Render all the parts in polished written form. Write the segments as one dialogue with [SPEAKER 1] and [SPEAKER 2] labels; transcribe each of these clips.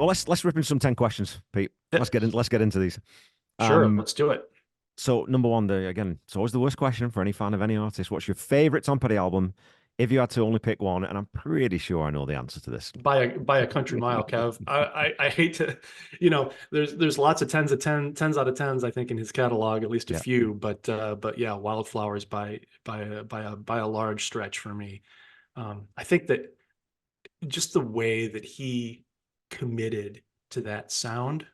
[SPEAKER 1] Well, let's rip into some 10 questions, Pete.
[SPEAKER 2] Yeah,
[SPEAKER 1] Let's get into these.
[SPEAKER 2] sure,
[SPEAKER 1] Um,
[SPEAKER 2] let's do it.
[SPEAKER 1] so number one, again, it's always the worst question for any fan of any artist. What's your favorite Tom Petty album? If you had to only pick one, and I'm pretty sure I know the answer to this.
[SPEAKER 2] By a country mile, Kev. I hate to, there's lots of tens out of tens, I think, in his catalog, at least a
[SPEAKER 1] Yeah.
[SPEAKER 2] few, but yeah, Wildflowers by a large stretch for me. I think that just the way that he committed to that sound,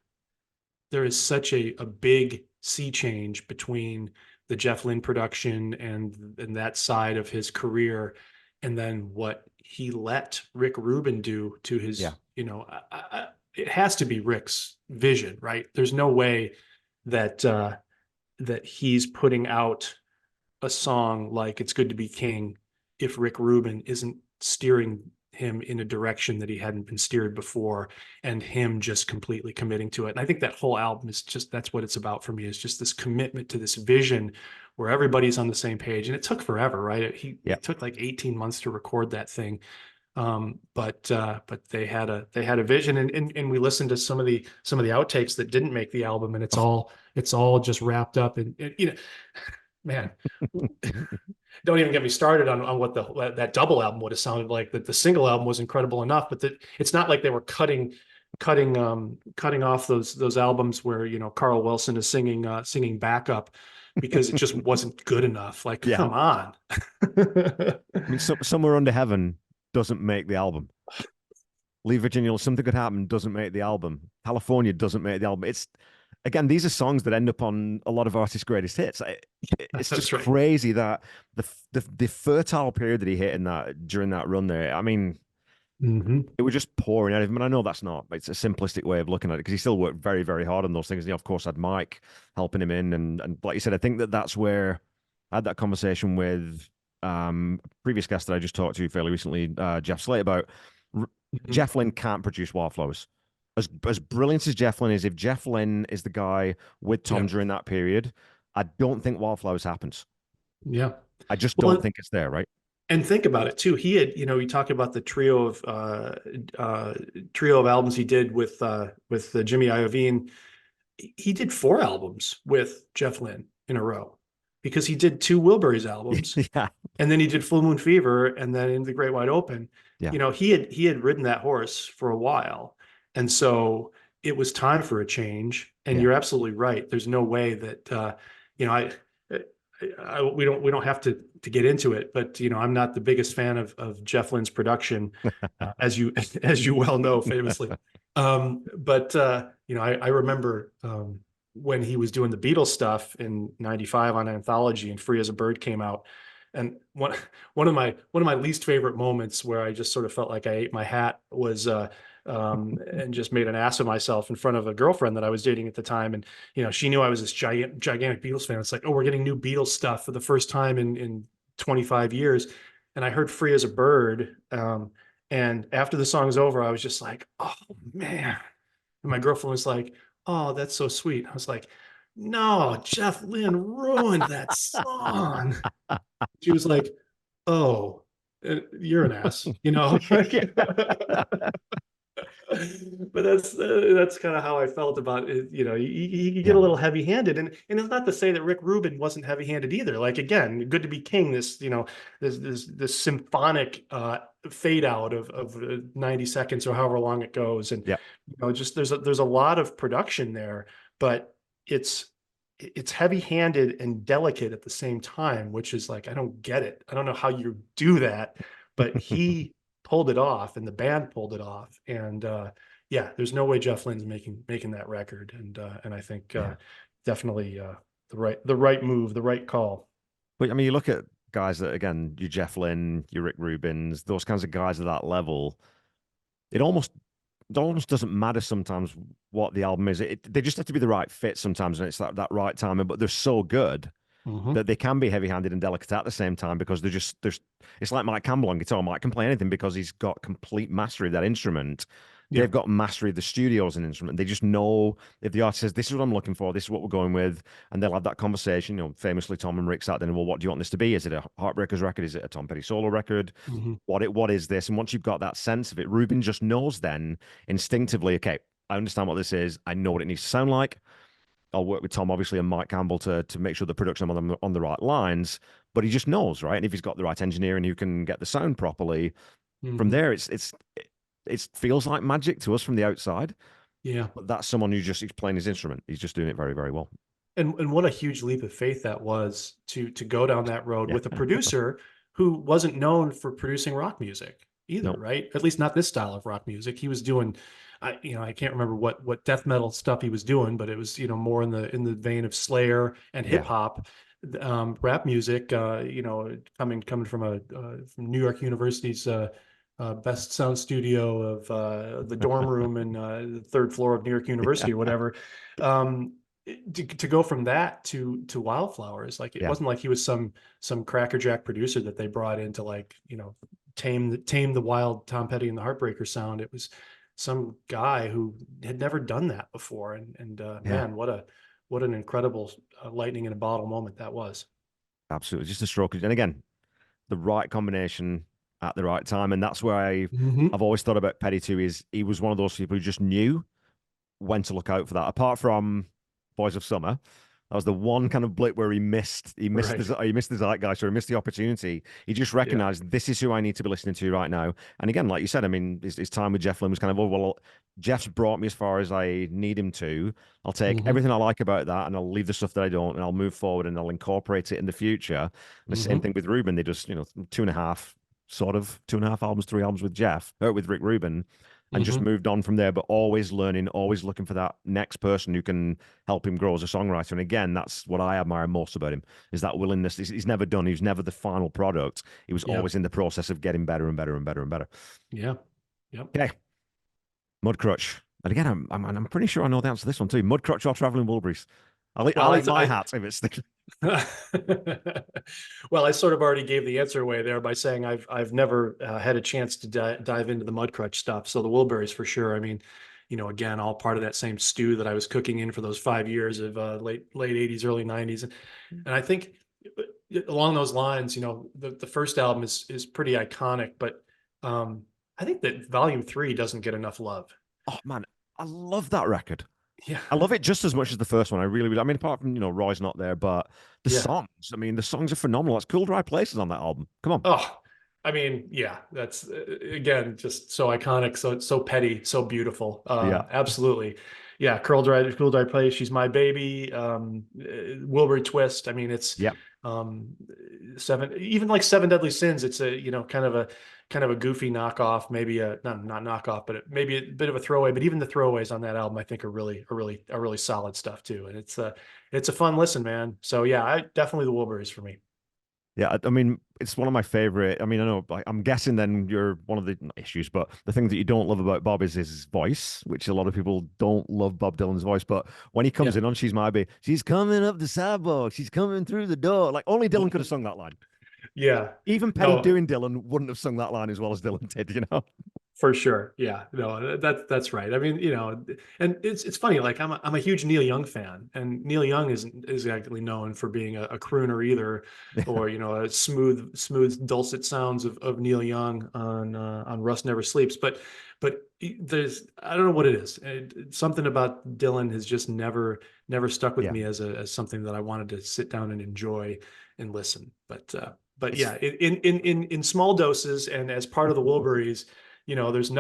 [SPEAKER 2] there is such a big sea change between the Jeff Lynne production and that side of his career, and then what he let Rick Rubin do to
[SPEAKER 1] Yeah.
[SPEAKER 2] his, it has to be Rick's vision, right? There's no way that that he's putting out a song like "It's Good to Be King" if Rick Rubin isn't steering him in a direction that he hadn't been steered before, and him just completely committing to it. And I think that whole album is just, that's what it's about for me, is just this commitment to this vision where everybody's on the same page. And it took forever, right?
[SPEAKER 1] Yeah.
[SPEAKER 2] It took like 18 months to record that thing. But they had a vision, and we listened to some of the outtakes that didn't make the album, and it's all just wrapped up in, man, don't even get me started on what that double album would have sounded like. That the single album was incredible enough, but it's not like they were cutting off those albums where Carl Wilson is singing backup because it just wasn't good enough. Like,
[SPEAKER 1] Yeah.
[SPEAKER 2] come on.
[SPEAKER 1] I mean, Somewhere Under Heaven doesn't make the album. Leave Virginia, Something Could Happen doesn't make the album. California doesn't make the album. It's again, these are songs that end up on a lot of artists' greatest hits. It's just
[SPEAKER 2] That's right.
[SPEAKER 1] crazy that the fertile period that he hit in that during that run there. I mean,
[SPEAKER 2] Hmm.
[SPEAKER 1] it was just pouring out of him. And I know it's a simplistic way of looking at it because he still worked very, very hard on those things. And he, of course, had Mike helping him in. And like you said, I think that's where I had that conversation with a previous guest that I just talked to fairly recently, Jeff Slate, about
[SPEAKER 2] Hmm.
[SPEAKER 1] Jeff Lynne can't produce Wildflowers. As brilliant as Jeff Lynne is, if Jeff Lynne is the guy with Tom
[SPEAKER 2] Yeah.
[SPEAKER 1] during that period, I don't think Wildflowers happens.
[SPEAKER 2] Yeah.
[SPEAKER 1] I just don't
[SPEAKER 2] Well,
[SPEAKER 1] think it's there, right?
[SPEAKER 2] and think about it too. He had, you talk about the trio of albums he did with Jimmy Iovine. He did four albums with Jeff Lynne in a row because he did two Wilburys albums,
[SPEAKER 1] Yeah,
[SPEAKER 2] and then he did Full Moon Fever, and then In the Great Wide Open.
[SPEAKER 1] yeah,
[SPEAKER 2] He had ridden that horse for a while, and so it was time for a change. And
[SPEAKER 1] yeah.
[SPEAKER 2] you're absolutely right. There's no way that you know I, we don't have to get into it, but I'm not the biggest fan of Jeff Lynne's production, as you as you well know, famously. But I remember when he was doing the Beatles stuff in '95 on Anthology, and Free as a Bird came out. And one of my least favorite moments where I just sort of felt like I ate my hat was and just made an ass of myself in front of a girlfriend that I was dating at the time. And she knew I was this gigantic Beatles fan. It's like, oh, we're getting new Beatles stuff for the first time in 25 years. And I heard Free as a Bird. And after the song was over, I was just like, oh man. And my girlfriend was like, oh, that's so sweet. I was like, no, Jeff Lynne ruined that song. She was like, oh, you're an ass. But that's kind of how I felt about it. You get a
[SPEAKER 1] Yeah.
[SPEAKER 2] little heavy-handed, and it's not to say that Rick Rubin wasn't heavy-handed either. Like, again, Good to Be King, this symphonic fade out of 90 seconds or however long it goes, and
[SPEAKER 1] Yeah.
[SPEAKER 2] just there's a lot of production there, but it's it's heavy-handed and delicate at the same time, which is like, I don't get it. I don't know how you do that, but he pulled it off, and the band pulled it off. And yeah, there's no way Jeff Lynne's making that record. And I think
[SPEAKER 1] Yeah.
[SPEAKER 2] definitely the right move, the right call.
[SPEAKER 1] But I mean, you look at guys that, again, you Jeff Lynne, you Rick Rubins, those kinds of guys at that level, it almost it almost doesn't matter sometimes what the album is. They just have to be the right fit sometimes, and it's that right timing. But they're so good
[SPEAKER 2] Hmm.
[SPEAKER 1] that they can be heavy-handed and delicate at the same time because they're just there's. It's like Mike Campbell on guitar. Mike can play anything because he's got complete mastery of that instrument.
[SPEAKER 2] Yeah.
[SPEAKER 1] They've got mastery of the studio as an instrument. They just know if the artist says, "This is what I'm looking for. This is what we're going with," and they'll have that conversation. You know, famously, Tom and Rick sat down and, well, what do you want this to be? Is it a Heartbreakers record? Is it a Tom Petty solo record?
[SPEAKER 2] Hmm.
[SPEAKER 1] What is this? And once you've got that sense of it, Ruben just knows then instinctively, okay, I understand what this is. I know what it needs to sound like. I'll work with Tom, obviously, and Mike Campbell to make sure the production on the right lines. But he just knows, right? And if he's got the right engineering who can get the sound properly, from
[SPEAKER 2] Hmm.
[SPEAKER 1] there, it feels like magic to us from the outside.
[SPEAKER 2] Yeah.
[SPEAKER 1] But that's someone who just he's playing his instrument. He's just doing it very, very well.
[SPEAKER 2] And what a huge leap of faith that was to go down that road
[SPEAKER 1] Yeah.
[SPEAKER 2] with a producer who wasn't known for producing rock music either,
[SPEAKER 1] No.
[SPEAKER 2] right? At least not this style of rock music. He was doing, I can't remember what death metal stuff he was doing, but it was more in the vein of Slayer and hip
[SPEAKER 1] Yeah.
[SPEAKER 2] hop, rap music. Coming from from New York University's best sound studio of the dorm room in the third floor of New York University or whatever. Um, to go from that to Wildflowers, like it
[SPEAKER 1] Yeah.
[SPEAKER 2] wasn't like he was some crackerjack producer that they brought in to tame the wild Tom Petty and the Heartbreaker sound. It was some guy who had never done that before, and
[SPEAKER 1] Yeah.
[SPEAKER 2] man, what an incredible lightning in a bottle moment that was.
[SPEAKER 1] Absolutely. Just a stroke. And again, the right combination at the right time. And that's where
[SPEAKER 2] Hmm.
[SPEAKER 1] I've always thought about Petty too, is he was one of those people who just knew when to look out for that. Apart from Boys of Summer, that was the one kind of blip where
[SPEAKER 2] Right.
[SPEAKER 1] he missed the zeitgeist, or he missed the opportunity. He just
[SPEAKER 2] Yeah.
[SPEAKER 1] recognized this is who I need to be listening to right now. And again, like you said, I mean, his time with Jeff Lynne was kind of, oh well, Jeff's brought me as far as I need him to. I'll take
[SPEAKER 2] Hmm.
[SPEAKER 1] everything I like about that, and I'll leave the stuff that I don't, and I'll move forward, and I'll incorporate it in the future. And the same
[SPEAKER 2] Hmm.
[SPEAKER 1] thing with Ruben. They just, two and a half, sort of 2.5 albums, 3 albums with with Rick Rubin, and just
[SPEAKER 2] Hmm.
[SPEAKER 1] moved on from there, but always learning, always looking for that next person who can help him grow as a songwriter. And again, that's what I admire most about him, is that willingness. He's never done, he was never the final product. He was
[SPEAKER 2] Yeah.
[SPEAKER 1] always in the process of getting better and better and better and better.
[SPEAKER 2] Yeah. Yep.
[SPEAKER 1] Okay, Mudcrutch. And again, I'm pretty sure I know the answer to this one too. Mudcrutch or Traveling Wilburys?
[SPEAKER 2] Well,
[SPEAKER 1] I'll eat my hat if it's the.
[SPEAKER 2] well, I sort of already gave the answer away there by saying I've never had a chance to dive into the Mudcrutch stuff. So the Wilburys for sure. I mean, again, all part of that same stew that I was cooking in for those 5 years of late '80s, early '90s, and I think along those lines, the first album is pretty iconic, but I think that Volume 3 doesn't get enough love.
[SPEAKER 1] Oh man, I love that record.
[SPEAKER 2] Yeah,
[SPEAKER 1] I love it just as much as the first one. I really, really. I mean, apart from Roy's not there, but the
[SPEAKER 2] yeah.
[SPEAKER 1] songs. I mean, the songs are phenomenal. It's Cool Dry Places on that album. Come on.
[SPEAKER 2] Oh, I mean, yeah, that's again just so iconic, so petty, so beautiful.
[SPEAKER 1] Yeah.
[SPEAKER 2] Absolutely. Yeah, Cool Dry Place, She's My Baby, Wilbur Twist. I mean, it's
[SPEAKER 1] Yeah.
[SPEAKER 2] um even like Seven Deadly Sins, it's a, kind of a goofy knockoff, maybe a not knockoff, but maybe a bit of a throwaway. But even the throwaways on that album, I think are really solid stuff too. And it's a fun listen, man. So yeah, I definitely the Wilburys for me.
[SPEAKER 1] Yeah, I mean, it's one of my favorite. I mean, I know, I'm guessing then you're one of the not issues, but the thing that you don't love about Bob is his voice, which a lot of people don't love Bob Dylan's voice. But when he comes
[SPEAKER 2] Yeah.
[SPEAKER 1] in on She's My Baby, she's coming up the sidewalk, she's coming through the door. Like, only Dylan could have sung that line.
[SPEAKER 2] Yeah.
[SPEAKER 1] Even Petty
[SPEAKER 2] No,
[SPEAKER 1] doing Dylan wouldn't have sung that line as well as Dylan did.
[SPEAKER 2] for sure. Yeah. No, that's right. I mean, and it's funny, like I'm a huge Neil Young fan, and Neil Young isn't exactly known for being a crooner either, or a smooth dulcet sounds of Neil Young on Rust Never Sleeps. But there's, I don't know what it is. Something about Dylan has just never stuck with
[SPEAKER 1] Yeah.
[SPEAKER 2] me as something that I wanted to sit down and enjoy and listen. But
[SPEAKER 1] It's
[SPEAKER 2] yeah, in small doses and as part of the Wilburys, there's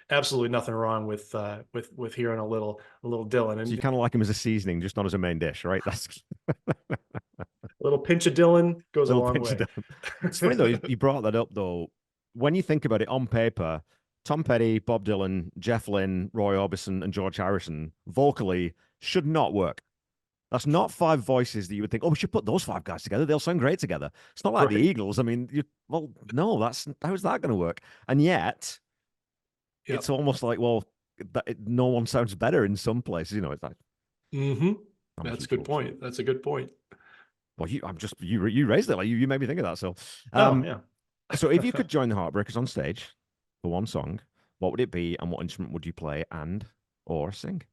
[SPEAKER 2] absolutely nothing wrong with hearing a little Dylan,
[SPEAKER 1] so you
[SPEAKER 2] and
[SPEAKER 1] kind of like him as a seasoning, just not as a main dish, right? That's
[SPEAKER 2] a little pinch of Dylan goes a
[SPEAKER 1] little
[SPEAKER 2] long
[SPEAKER 1] pinch of
[SPEAKER 2] way.
[SPEAKER 1] Dylan. It's funny though, you brought that up though. When you think about it on paper, Tom Petty, Bob Dylan, Jeff Lynne, Roy Orbison, and George Harrison vocally should not work. That's not five voices that you would think, oh, we should put those five guys together. They'll sound great together. It's not like the
[SPEAKER 2] Right.
[SPEAKER 1] Eagles. I mean, well, no, how's that going to work? And yet, it's
[SPEAKER 2] Yep.
[SPEAKER 1] almost like, well, no one sounds better in some places. It's like,
[SPEAKER 2] Hmm.
[SPEAKER 1] I'm a
[SPEAKER 2] That's a
[SPEAKER 1] huge
[SPEAKER 2] good
[SPEAKER 1] Wolves fan.
[SPEAKER 2] point. That's a good point.
[SPEAKER 1] Well, you raised it, like you made me think of that. So,
[SPEAKER 2] Oh
[SPEAKER 1] um,
[SPEAKER 2] yeah.
[SPEAKER 1] so if you could join the Heartbreakers on stage for one song, what would it be, and what instrument would you play and or sing?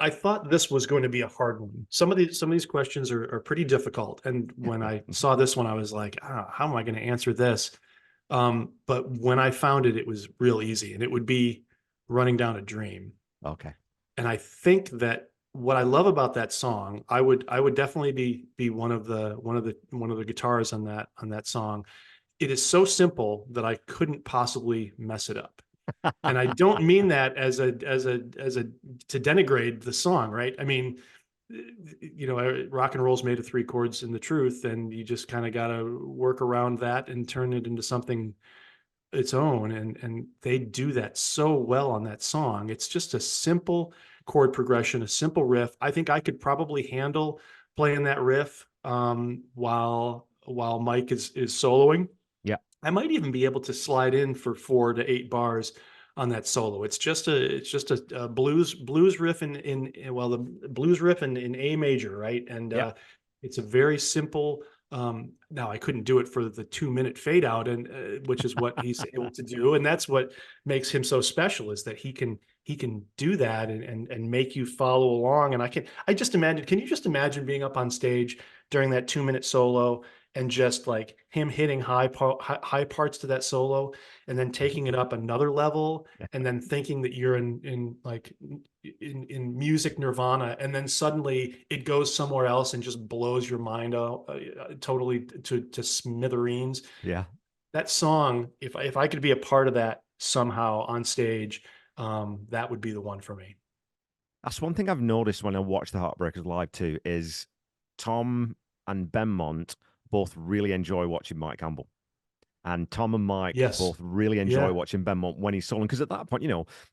[SPEAKER 2] I thought this was going to be a hard one. Some of these questions are pretty difficult. And when I saw this one, I was like, how am I going to answer this? But when I found it, it was real easy, and it would be Running Down a Dream.
[SPEAKER 1] Okay.
[SPEAKER 2] And I think that what I love about that song, I would definitely be one of the guitars on that song. It is so simple that I couldn't possibly mess it up. And I don't mean that as a to denigrate the song, right? I mean, rock and roll's made of three chords in the truth, and you just kind of got to work around that and turn it into something its own. And they do that so well on that song. It's just a simple chord progression, a simple riff. I think I could probably handle playing that riff while Mike is soloing.
[SPEAKER 1] Yeah.
[SPEAKER 2] I might even be able to slide in for 4 to 8 bars on that solo. It's just a blues riff the blues riff in A major, right? And
[SPEAKER 1] Yeah.
[SPEAKER 2] it's a very simple. Now I couldn't do it for the 2 minute fade out, and which is what he's able to do, and that's what makes him so special, is that he can do that and make you follow along. And I just imagine. Can you just imagine being up on stage during that 2 minute solo, and just like him hitting high parts to that solo, and then taking it up another level, and then thinking that you're in music nirvana, and then suddenly it goes somewhere else and just blows your mind out totally to smithereens.
[SPEAKER 1] Yeah.
[SPEAKER 2] That song, if I could be a part of that somehow on stage, that would be the one for me.
[SPEAKER 1] That's one thing I've noticed when I watch the Heartbreakers live too, is Tom and Benmont both really enjoy watching Mike Campbell. And Tom and Mike
[SPEAKER 2] Yes.
[SPEAKER 1] both really enjoy
[SPEAKER 2] Yeah.
[SPEAKER 1] watching Benmont when he's soloing. Because at that point,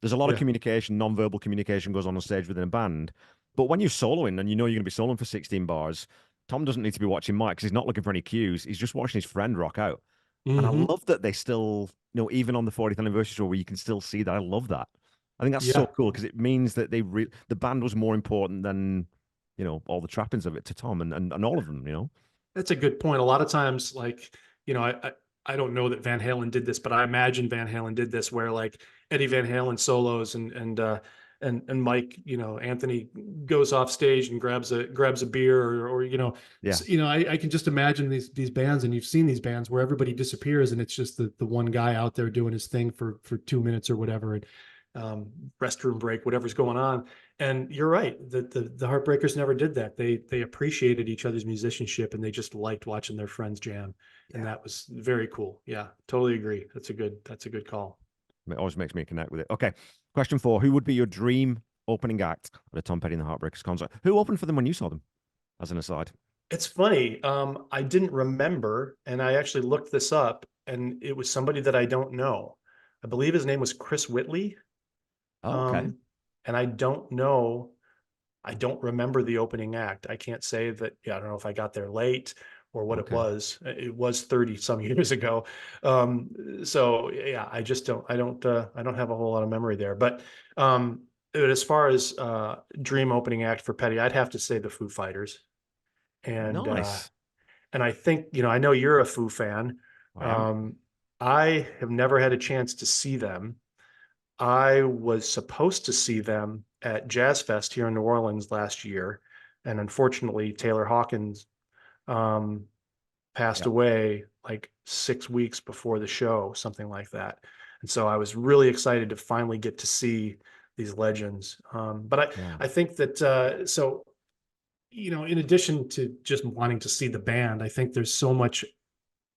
[SPEAKER 1] there's a lot of
[SPEAKER 2] Yeah.
[SPEAKER 1] communication, non-verbal communication goes on stage within a band. But when you're soloing and you know you're going to be soloing for 16 bars, Tom doesn't need to be watching Mike because he's not looking for any cues. He's just watching his friend rock out. And I
[SPEAKER 2] Hmm.
[SPEAKER 1] love that they still, even on the 40th anniversary tour where you can still see that. I love that. I think that's so
[SPEAKER 2] Yeah.
[SPEAKER 1] cool because it means that the band was more important than, all the trappings of it to Tom and all of them.
[SPEAKER 2] That's a good point. A lot of times, like, I don't know that Van Halen did this, but I imagine Van Halen did this, where like Eddie Van Halen solos, and Mike, Anthony goes off stage and grabs a beer, or
[SPEAKER 1] Yeah.
[SPEAKER 2] I can just imagine these bands, and you've seen these bands where everybody disappears, and it's just the one guy out there doing his thing for 2 minutes or whatever, and um, restroom break, whatever's going on. And you're right. The Heartbreakers never did that. They appreciated each other's musicianship, and they just liked watching their friends jam. And
[SPEAKER 1] Yeah.
[SPEAKER 2] that was very cool. Yeah, totally agree. That's a good call.
[SPEAKER 1] It always makes me connect with it. Okay. Question 4. Who would be your dream opening act at a Tom Petty and the Heartbreakers concert? Who opened for them when you saw them, as an aside?
[SPEAKER 2] It's funny. I didn't remember, and I actually looked this up, and it was somebody that I don't know. I believe his name was Chris Whitley.
[SPEAKER 1] Oh, okay.
[SPEAKER 2] Um, and I don't know. I don't remember the opening act. I can't say that. Yeah, I don't know if I got there late or what it
[SPEAKER 1] Okay.
[SPEAKER 2] was. It was 30 some years ago. So yeah, I don't have a whole lot of memory there. But as far as dream opening act for Petty, I'd have to say the Foo Fighters. And
[SPEAKER 1] Nice.
[SPEAKER 2] and I think, I know you're a Foo fan.
[SPEAKER 1] I am.
[SPEAKER 2] Um, I have never had a chance to see them. I was supposed to see them at Jazz Fest here in New Orleans last year, and unfortunately, Taylor Hawkins um, passed
[SPEAKER 1] Yep.
[SPEAKER 2] away like 6 weeks before the show, something like that. And so I was really excited to finally get to see these legends. But I,
[SPEAKER 1] Yeah.
[SPEAKER 2] I think that in addition to just wanting to see the band, I think there's so much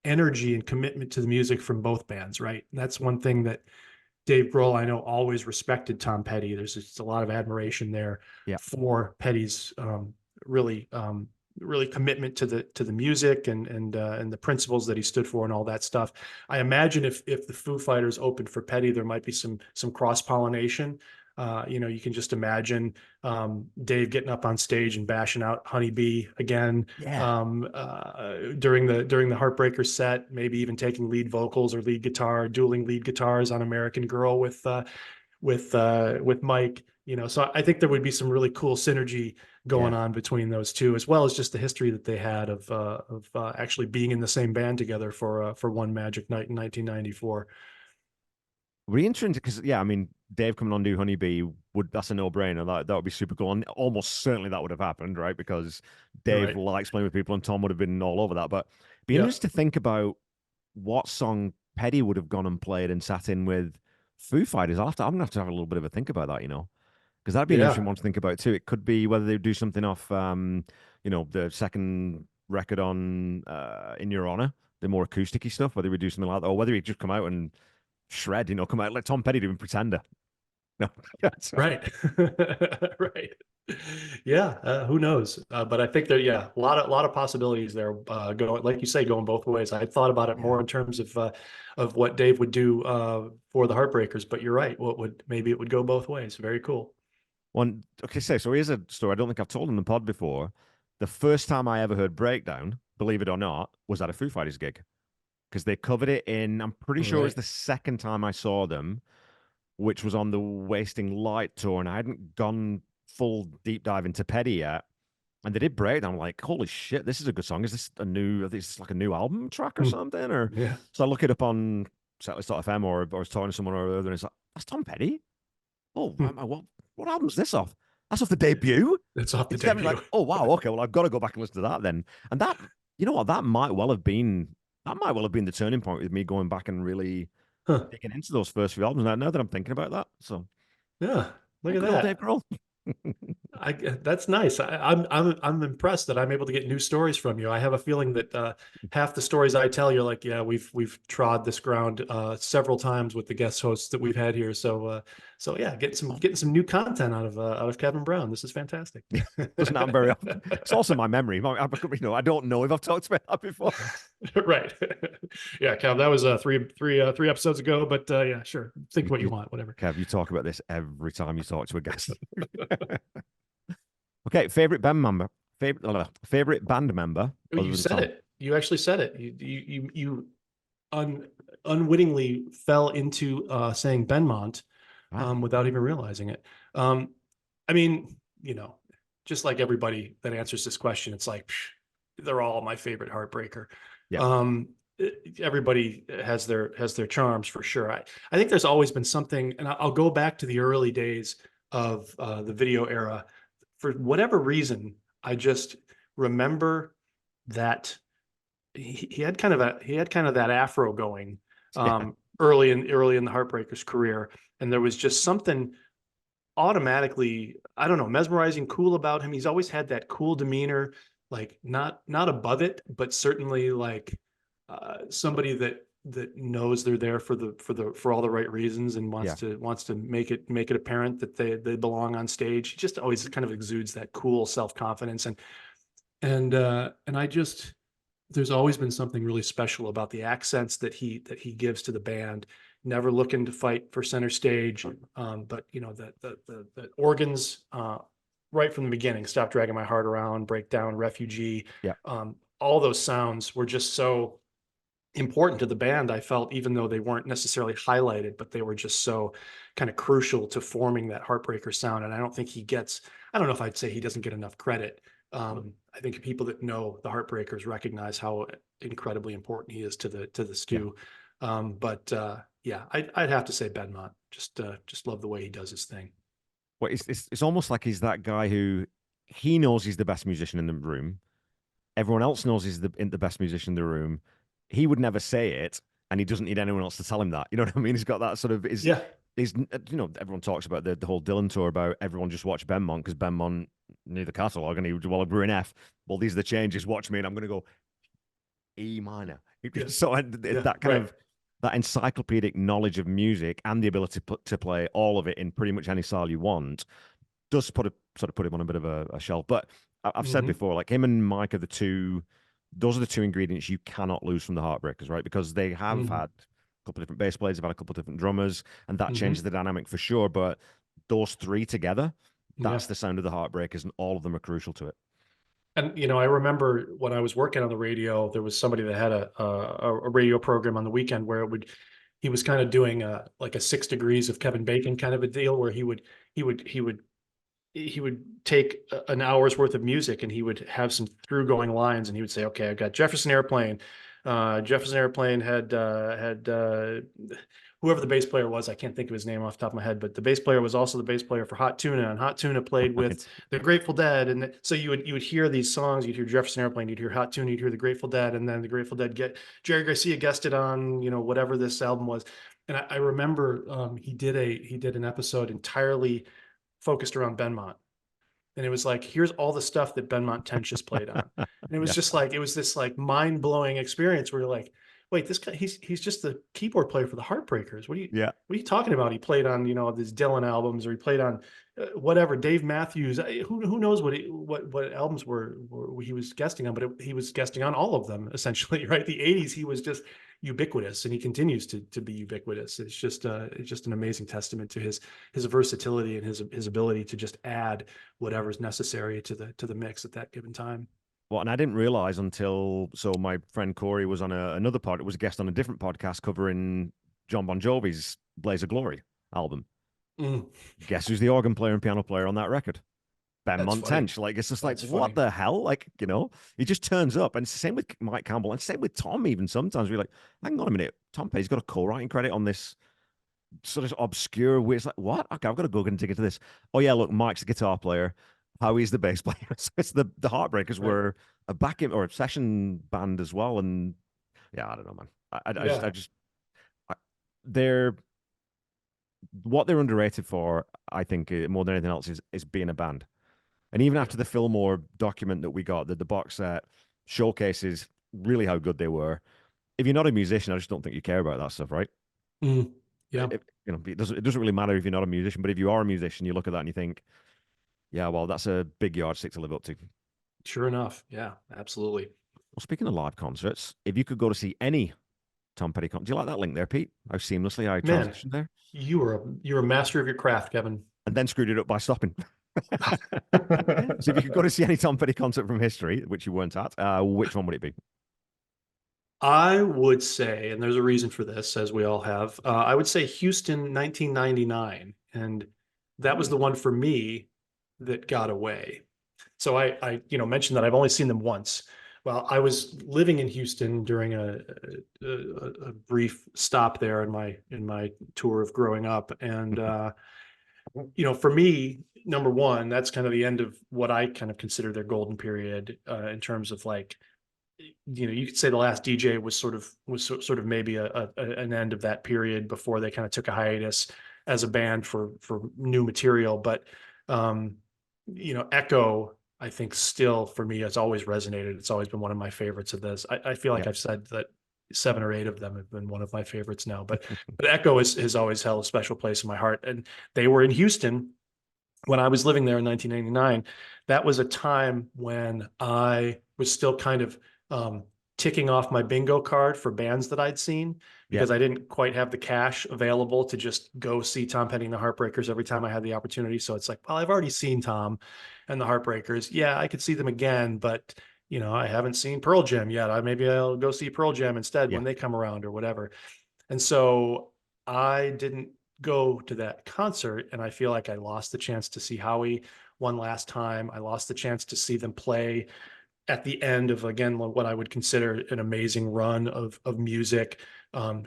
[SPEAKER 2] energy and commitment to the music from both bands, right? And that's one thing that Dave Grohl, I know, always respected Tom Petty. There's just a lot of admiration there
[SPEAKER 1] Yeah.
[SPEAKER 2] for Petty's really really commitment to the music and the principles that he stood for and all that stuff. I imagine if the Foo Fighters opened for Petty, there might be some cross pollination. You can just imagine Dave getting up on stage and bashing out Honeybee again
[SPEAKER 1] Yeah.
[SPEAKER 2] during the Heartbreaker set, maybe even taking lead vocals or lead guitar, dueling lead guitars on American Girl with Mike. So I think there would be some really cool synergy going
[SPEAKER 1] Yeah.
[SPEAKER 2] on between those two, as well as just the history that they had of actually being in the same band together for one magic night in 1994.
[SPEAKER 1] Really interesting because yeah, I mean, Dave coming on to do Honeybee would that's a no-brainer. That would be super cool, and almost certainly that would have happened, right? Because Dave
[SPEAKER 2] Right.
[SPEAKER 1] likes playing with people, and Tom would have been all over that. But be
[SPEAKER 2] Yeah.
[SPEAKER 1] interesting to think about what song Petty would have gone and played and sat in with Foo Fighters. I'm gonna have to have a little bit of a think about that, because that'd be an interesting
[SPEAKER 2] Yeah.
[SPEAKER 1] one to think about too. It could be whether they do something off, the second record on In Your Honor, the more acousticy stuff, whether we do something like that, or whether he just come out and shred, come out like Tom Petty doing Pretender. No, yeah, so,
[SPEAKER 2] Right. Right. Yeah. Who knows? But I think there, yeah, a lot of possibilities there. Going, like you say, going both ways. I thought about it
[SPEAKER 1] yeah.
[SPEAKER 2] more in terms of what Dave would do for the Heartbreakers. But you're right. Maybe it would go both ways. Very cool.
[SPEAKER 1] One, okay, so here's a story I don't think I've told in the pod before. The first time I ever heard Breakdown, believe it or not, was at a Foo Fighters gig because they covered it in. I'm pretty
[SPEAKER 2] All
[SPEAKER 1] sure it was
[SPEAKER 2] right.
[SPEAKER 1] the second time I saw them, which was on the Wasting Light tour, and I hadn't gone full deep dive into Petty yet. And they did Breakdown. I'm like, holy shit, this is a good song. Is this like a new album track or
[SPEAKER 2] Hmm.
[SPEAKER 1] something? Or
[SPEAKER 2] Yeah.
[SPEAKER 1] so I look it up on setlist.fm or I was talking to someone or other, and it's like, that's Tom Petty. Oh,
[SPEAKER 2] Hmm.
[SPEAKER 1] what album's this off? That's off the debut.
[SPEAKER 2] It's off the
[SPEAKER 1] It's definitely like,
[SPEAKER 2] debut.
[SPEAKER 1] oh wow, okay, well I've got to go back and listen to that then. And that, you know what, that might well have been the turning point with me going back and really
[SPEAKER 2] Huh.
[SPEAKER 1] digging into those first few albums. Now that I'm thinking about that, so
[SPEAKER 2] Yeah. Look
[SPEAKER 1] yeah,
[SPEAKER 2] at
[SPEAKER 1] good old Dave
[SPEAKER 2] that.
[SPEAKER 1] Grohl.
[SPEAKER 2] That's nice. I'm impressed that I'm able to get new stories from you. I have a feeling that half the stories I tell, you're like, yeah, we've trod this ground several times with the guest hosts that we've had here. So yeah, getting some new content out of Kevin Brown. This is fantastic.
[SPEAKER 1] Doesn't happen very often. It's also my memory. I don't know if I've talked about that before.
[SPEAKER 2] Right. Yeah, Kev, that was three episodes ago, but yeah, sure. Think
[SPEAKER 1] You,
[SPEAKER 2] what you
[SPEAKER 1] you,
[SPEAKER 2] want, whatever.
[SPEAKER 1] Kev, you talk about this every time you talk to a guest. Okay, favorite band member
[SPEAKER 2] Oh,
[SPEAKER 1] other
[SPEAKER 2] you
[SPEAKER 1] than
[SPEAKER 2] said
[SPEAKER 1] Tom.
[SPEAKER 2] it. You actually said it. You un, unwittingly fell into saying Benmont
[SPEAKER 1] Ah,
[SPEAKER 2] without even realizing it. Um, I mean, just like everybody that answers this question, it's like they're all my favorite heartbreaker.
[SPEAKER 1] yeah,
[SPEAKER 2] Um, Everybody has their charms for sure. I think there's always been something, and I'll go back to the early days of the video era. For whatever reason, I just remember that he had kind of that afro going
[SPEAKER 1] yeah,
[SPEAKER 2] early in the Heartbreakers career, and there was just something automatically, I don't know, mesmerizing, cool about him. He's always had that cool demeanor, like not above it, but certainly like somebody that knows they're there for all the right reasons and wants
[SPEAKER 1] yeah,
[SPEAKER 2] to make it apparent that they belong on stage. He just always kind of exudes that cool self-confidence, and I just there's always been something really special about the accents that he gives to the band. Never looking to fight for center stage, but the organs right from the beginning. Stop Dragging My Heart Around, Breakdown, Refugee.
[SPEAKER 1] yeah,
[SPEAKER 2] All those sounds were just so important to the band. I felt, even though they weren't necessarily highlighted, but they were just so kind of crucial to forming that Heartbreaker sound. And I don't think he gets. I don't know if I'd say he doesn't get enough credit. I think people that know the Heartbreakers recognize how incredibly important he is to the
[SPEAKER 1] yeah.
[SPEAKER 2] stew. But yeah, I'd have to say Benmont. Just love the way he does his thing.
[SPEAKER 1] Well, it's almost like he's that guy who he knows he's the best musician in the room. Everyone else knows he's the best musician in the room. He would never say it, and he doesn't need anyone else to tell him that. You know what I mean? He's got that sort of is
[SPEAKER 2] Yeah,
[SPEAKER 1] is everyone talks about the whole Dylan tour about everyone just watch Benmont because Benmont knew the catalog and he would we're in F. Well, these are the changes. Watch me, and I'm going to go E minor.
[SPEAKER 2] yeah,
[SPEAKER 1] So
[SPEAKER 2] yeah.
[SPEAKER 1] that kind
[SPEAKER 2] Right.
[SPEAKER 1] of that encyclopedic knowledge of music and the ability to play all of it in pretty much any style you want does put him on a bit of a shelf. But I've said
[SPEAKER 2] Hmm.
[SPEAKER 1] before, like him and Mike are the two. Those are the two ingredients you cannot lose from the Heartbreakers, right? Because they have
[SPEAKER 2] Hmm.
[SPEAKER 1] had a couple of different bass players, they've had a couple of different drummers, and that changes
[SPEAKER 2] Hmm.
[SPEAKER 1] the dynamic for sure. But those three together,
[SPEAKER 2] Yeah.
[SPEAKER 1] that's the sound of the Heartbreakers, and all of them are crucial to it.
[SPEAKER 2] And I remember when I was working on the radio, there was somebody that had a radio program on the weekend where he was kind of doing like a 6 degrees of Kevin Bacon kind of a deal, where he would take an hour's worth of music, and he would have some through going lines, and he would say, okay, I've got Jefferson Airplane, Jefferson Airplane had whoever the bass player was. I can't think of his name off the top of my head, but the bass player was also the bass player for Hot Tuna, and Hot Tuna played with
[SPEAKER 1] Right.
[SPEAKER 2] the Grateful Dead. And so you would hear these songs. You'd hear Jefferson Airplane, you'd hear Hot Tuna, you'd hear the Grateful Dead, and then the Grateful Dead get Jerry Garcia guested on whatever this album was. And I remember he did an episode entirely focused around Benmont, and it was like, here's all the stuff that Benmont Tench just played on. And it was
[SPEAKER 1] Yeah.
[SPEAKER 2] just like, it was this like mind blowing experience where you're like, wait, this guy, he's just the keyboard player for the Heartbreakers.
[SPEAKER 1] Yeah.
[SPEAKER 2] What are you talking about? He played on, these Dylan albums, or he played on whatever, Dave Matthews. Who knows what albums were he was guesting on, but he was guesting on all of them essentially, right? The 80s, he was just ubiquitous, and he continues to be ubiquitous. It's just an amazing testament to his versatility and his ability to just add whatever's necessary to the mix at that given time.
[SPEAKER 1] Well, and I didn't realize until my friend Corey was on another pod. It was a guest on a different podcast covering John Bon Jovi's Blaze of Glory album.
[SPEAKER 2] Mm,
[SPEAKER 1] Guess who's the organ player and piano player on that record? Ben
[SPEAKER 2] that's funny.
[SPEAKER 1] Montench. Like, it's just like,
[SPEAKER 2] That's
[SPEAKER 1] what
[SPEAKER 2] funny.
[SPEAKER 1] the hell? Like, he just turns up. And it's the same with Mike Campbell, and same with Tom, even sometimes. We're like, hang on a minute. Tom Petty's got a co-writing credit on this sort of obscure way. It's like, what? Okay, I've got to go and dig into this. Oh, yeah, look, Mike's the guitar player. Howie's the bass player. So it's the Heartbreakers
[SPEAKER 2] Right.
[SPEAKER 1] were a backing or a session band as well. And yeah, I don't know, man.
[SPEAKER 2] Yeah.
[SPEAKER 1] I, they're what they're underrated for, I think, more than anything else, is being a band. And even
[SPEAKER 2] Yeah.
[SPEAKER 1] after the Fillmore document that we got, the box set showcases really how good they were. If you're not a musician, I just don't think you care about that stuff, right?
[SPEAKER 2] Mm, yeah.
[SPEAKER 1] It doesn't really matter if you're not a musician, but if you are a musician, you look at that and you think, yeah, well, that's a big yardstick to live up to.
[SPEAKER 2] Sure enough. Yeah. Absolutely.
[SPEAKER 1] Well, speaking of live concerts, if you could go to see any Tom Petty concert, do you like that link there, Pete? How seamlessly I
[SPEAKER 2] Man,
[SPEAKER 1] transitioned there,
[SPEAKER 2] you're a master of your craft, Kevin.
[SPEAKER 1] and then screwed it up by stopping. So if you could go to see any Tom Petty concert from history, which you weren't at, which one would it be?
[SPEAKER 2] I would say, and there's a reason for this, as we all have, I would say Houston 1999. And that was
[SPEAKER 1] Hmm.
[SPEAKER 2] the one for me that got away. So I mentioned that I've only seen them once. Well, I was living in Houston during a brief stop there in my tour of growing up, and for me, number one, that's kind of the end of what I kind of consider their golden period in terms of like, you could say the last DJ was sort of maybe an end of that period before they kind of took a hiatus as a band for new material. But um, Echo, I think still for me has always resonated. It's always been one of my favorites of this. I feel like
[SPEAKER 1] Yeah,
[SPEAKER 2] I've said that 7 or 8 of them have been one of my favorites now, but Echo has always held a special place in my heart. And they were in Houston when I was living there in 1999. That was a time when I was still kind of um, ticking off my bingo card for bands that I'd seen,
[SPEAKER 1] yeah,
[SPEAKER 2] because I didn't quite have the cash available to just go see Tom Petty and the Heartbreakers every time I had the opportunity. So it's like, well, I've already seen Tom and the Heartbreakers. Yeah, I could see them again, but I haven't seen Pearl Jam yet. Maybe I'll go see Pearl Jam instead
[SPEAKER 1] yeah,
[SPEAKER 2] when they come around or whatever. And so I didn't go to that concert, and I feel like I lost the chance to see Howie one last time. I lost the chance to see them play at the end of, again, what I would consider an amazing run of music.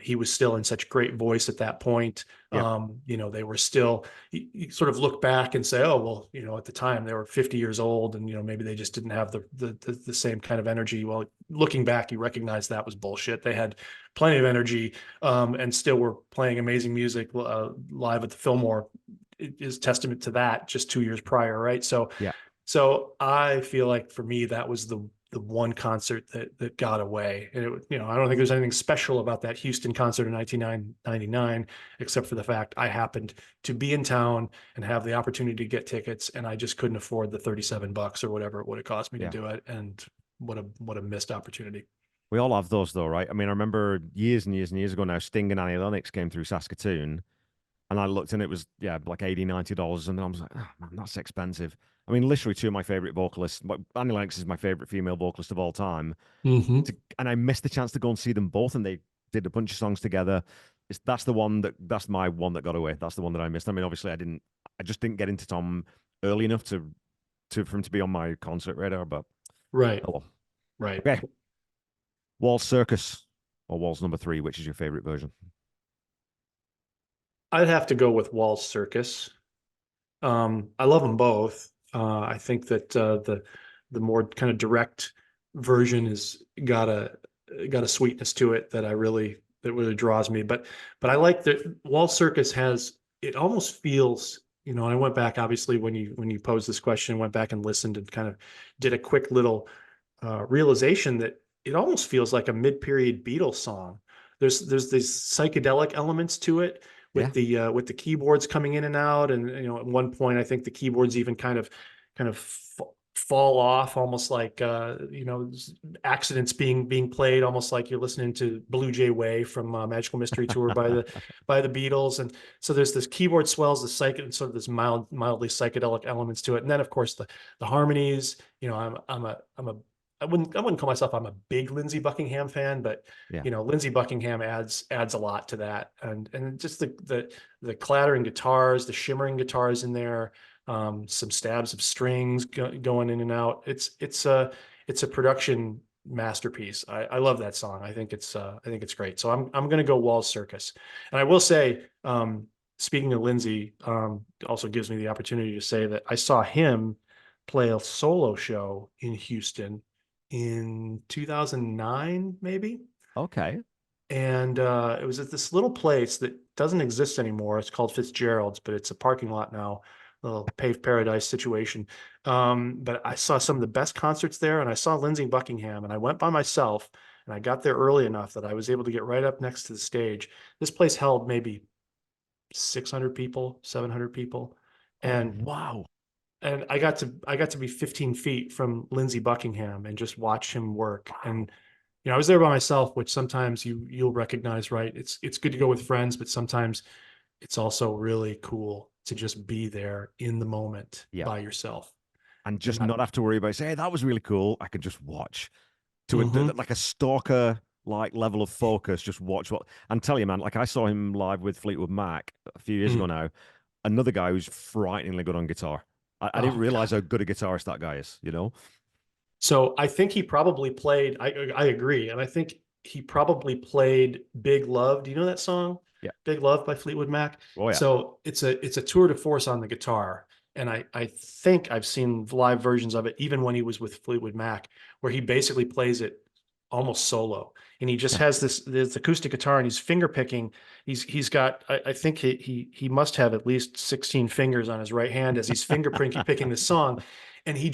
[SPEAKER 2] He was still in such great voice at that point.
[SPEAKER 1] yeah,
[SPEAKER 2] They were still, you sort of look back and say, oh, well, at the time they were 50 years old, and, maybe they just didn't have the same kind of energy. Well, looking back, you recognize that was bullshit. They had plenty of energy, and still were playing amazing music live at the Fillmore. It is testament to that just 2 years prior, right? So
[SPEAKER 1] yeah,
[SPEAKER 2] so I feel like for me, that was the one concert that got away. And I don't think there's anything special about that Houston concert in 1999, except for the fact I happened to be in town and have the opportunity to get tickets, and I just couldn't afford the $37 or whatever it would have cost me to
[SPEAKER 1] yeah.
[SPEAKER 2] do it. And what a missed opportunity.
[SPEAKER 1] We all have those though, right? I mean, I remember years and years and years ago now, Sting and Annie Lennox came through Saskatoon, and I looked and it was, yeah, like 80, $90. And then I was like, oh man, that's expensive. I mean, literally two of my favorite vocalists. Annie Lennox is my favorite female vocalist of all time.
[SPEAKER 2] Mm-hmm.
[SPEAKER 1] And I missed the chance to go and see them both, and they did a bunch of songs together. That's my one that got away. That's the one that I missed. I mean, obviously I just didn't get into Tom early enough for him to be on my concert radar, but
[SPEAKER 2] Right.
[SPEAKER 1] oh well.
[SPEAKER 2] Right.
[SPEAKER 1] Okay. Walls Circus or Walls number three, which is your favorite version?
[SPEAKER 2] I'd have to go with Wall's Circus. I love them both. I think that the more kind of direct version is got a sweetness to it that that really draws me. But I like that Wall Circus has, it almost feels, you know, and I went back obviously when you posed this question, went back and listened and kind of did a quick little realization that it almost feels like a mid-period Beatles song. There's these psychedelic elements to it
[SPEAKER 1] Yeah.
[SPEAKER 2] with the keyboards coming in and out, and you know, at one point I think the keyboards even kind of fall off, almost like you know, accidents being played, almost like you're listening to Blue Jay Way from Magical Mystery Tour by the Beatles. And so there's this keyboard swells, the psych, sort of this mildly psychedelic elements to it, and then of course the harmonies. You know, I'm a I wouldn't call myself, I'm a big Lindsey Buckingham fan, but
[SPEAKER 1] Yeah.
[SPEAKER 2] you know, Lindsey Buckingham adds a lot to that, and just the clattering guitars, the shimmering guitars in there, some stabs of strings going in and out. It's a production masterpiece. I love that song. I think it's great. So I'm going to go Wall's Circus, and I will say, speaking of Lindsey, also gives me the opportunity to say that I saw him play a solo show in Houston in 2009, maybe.
[SPEAKER 1] Okay.
[SPEAKER 2] And it was at this little place that doesn't exist anymore. It's called Fitzgerald's, but it's a parking lot now, a little paved paradise situation. But I saw some of the best concerts there, and I saw Lindsey Buckingham, and I went by myself, and I got there early enough that I was able to get right up next to the stage. This place held maybe 600 people, 700 people.
[SPEAKER 1] Oh,
[SPEAKER 2] And
[SPEAKER 1] wow.
[SPEAKER 2] I got to be 15 feet from Lindsey Buckingham and just watch him work. And you know, I was there by myself, which sometimes you'll recognize, right? It's good to go with friends, but sometimes it's also really cool to just be there in the moment
[SPEAKER 1] Yeah.
[SPEAKER 2] by yourself.
[SPEAKER 1] And
[SPEAKER 2] And
[SPEAKER 1] just not have to worry about, say, hey, that was really cool. I could just watch to
[SPEAKER 2] Mhm.
[SPEAKER 1] like a stalker like level of focus, just watch what and tell you, man, like I saw him live with Fleetwood Mac a few years ago
[SPEAKER 2] Mhm.
[SPEAKER 1] now. Another guy who's frighteningly good on guitar. I didn't
[SPEAKER 2] Oh
[SPEAKER 1] realize
[SPEAKER 2] God.
[SPEAKER 1] how good a guitarist that guy is, you know?
[SPEAKER 2] So I think he probably played, I agree. And I think he probably played Big Love. Do you know that song?
[SPEAKER 1] Yeah.
[SPEAKER 2] Big Love by Fleetwood Mac.
[SPEAKER 1] Oh yeah.
[SPEAKER 2] So it's a tour de force on the guitar. And I think I've seen live versions of it, even when he was with Fleetwood Mac, where he basically plays it almost solo. And he just has this acoustic guitar, and he's finger picking. He's got, I think he must have at least 16 fingers on his right hand as he's picking the song. And he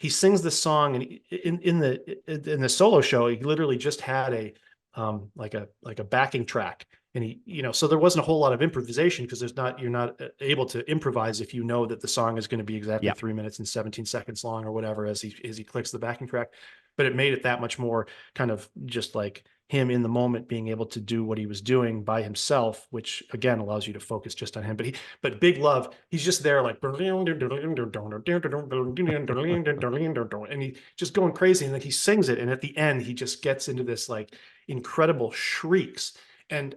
[SPEAKER 2] sings this song, and in the solo show he literally just had a like a backing track, and he, you know, so there wasn't a whole lot of improvisation because you're not able to improvise if you know that the song is going to be exactly
[SPEAKER 1] Yeah.
[SPEAKER 2] 3 minutes and 17 seconds long or whatever as he clicks the backing track. But it made it that much more kind of just like him in the moment being able to do what he was doing by himself, which again allows you to focus just on him. But Big Love, he's just there like, and he just going crazy. And then he sings it. And at the end, he just gets into this like incredible shrieks. And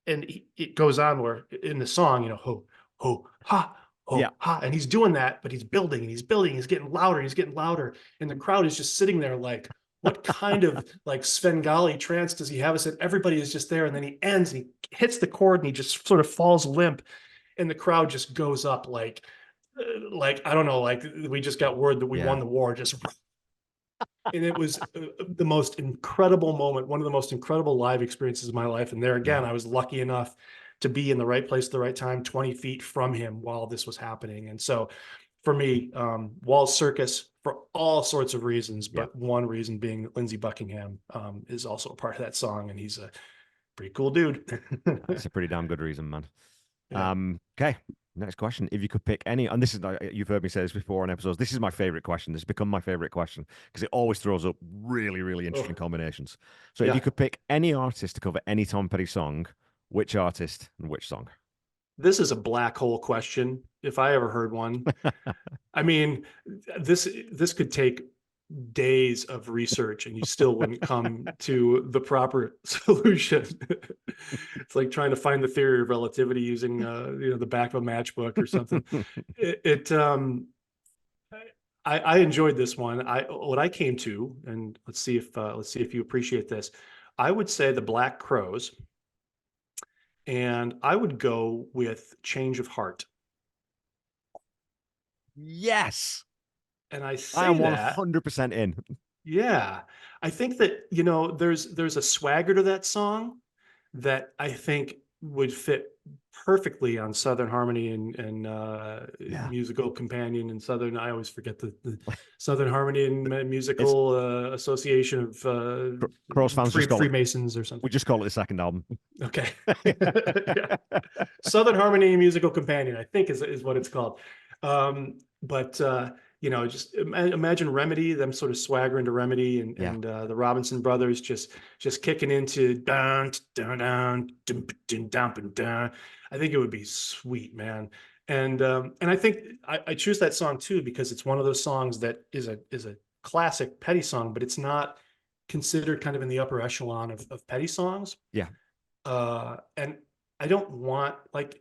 [SPEAKER 2] it goes on where in the song, you know, ho, ho, ha,
[SPEAKER 1] Yeah.
[SPEAKER 2] ho, ha. And he's doing that, but he's building and he's building, he's getting louder, he's getting louder. And the crowd is just sitting there like, what kind of like Svengali trance does he have? I said, everybody is just there. And then he ends and he hits the chord and he just sort of falls limp. And the crowd just goes up like, I don't know, like we just got word that we
[SPEAKER 1] Yeah.
[SPEAKER 2] won the war. Just, and it was the most incredible moment, one of the most incredible live experiences of my life. And there
[SPEAKER 1] Yeah.
[SPEAKER 2] again, I was lucky enough to be in the right place at the right time, 20 feet from him while this was happening. And so for me, Wall's Circus for all sorts of reasons,
[SPEAKER 1] Yeah.
[SPEAKER 2] but one reason being that Lindsey Buckingham is also a part of that song, and he's a pretty cool dude.
[SPEAKER 1] That's a pretty damn good reason, man.
[SPEAKER 2] Yeah.
[SPEAKER 1] Okay. Next question. If you could pick any, and this is, you've heard me say this before on episodes, this is my favorite question. This has become my favorite question because it always throws up really, really interesting
[SPEAKER 2] Oh,
[SPEAKER 1] combinations. So if you
[SPEAKER 2] yeah.
[SPEAKER 1] could pick any artist to cover any Tom Petty song, which artist and which song?
[SPEAKER 2] This is a black hole question, if I ever heard one. I mean, this could take days of research and you still wouldn't come to the proper solution. It's like trying to find the theory of relativity using you know, the back of a matchbook or something. It I enjoyed this one. What I came to, and let's see if you appreciate this. I would say the Black Crows, and I would go with Change of Heart.
[SPEAKER 1] Yes,
[SPEAKER 2] And I
[SPEAKER 1] I am
[SPEAKER 2] say that,
[SPEAKER 1] 100% in.
[SPEAKER 2] yeah, I think that, there's a swagger to that song that I think would fit perfectly on Southern Harmony and
[SPEAKER 1] Yeah,
[SPEAKER 2] Musical Companion and Southern. I always forget the Southern Harmony and
[SPEAKER 1] it's
[SPEAKER 2] Musical Association of
[SPEAKER 1] Crows fans just call it.
[SPEAKER 2] Freemasons or
[SPEAKER 1] We
[SPEAKER 2] something.
[SPEAKER 1] just call it the second album.
[SPEAKER 2] Okay. Yeah. Southern Harmony and Musical Companion, I think is what it's called. But just imagine Remedy, them sort of swaggering to Remedy
[SPEAKER 1] Yeah,
[SPEAKER 2] and the Robinson brothers just kicking into down down down dun, dun, down dun, down. I think it would be sweet, man. And I think I choose that song too because it's one of those songs that is a classic Petty song, but it's not considered kind of in the upper echelon of Petty songs.
[SPEAKER 1] yeah,
[SPEAKER 2] And I don't want like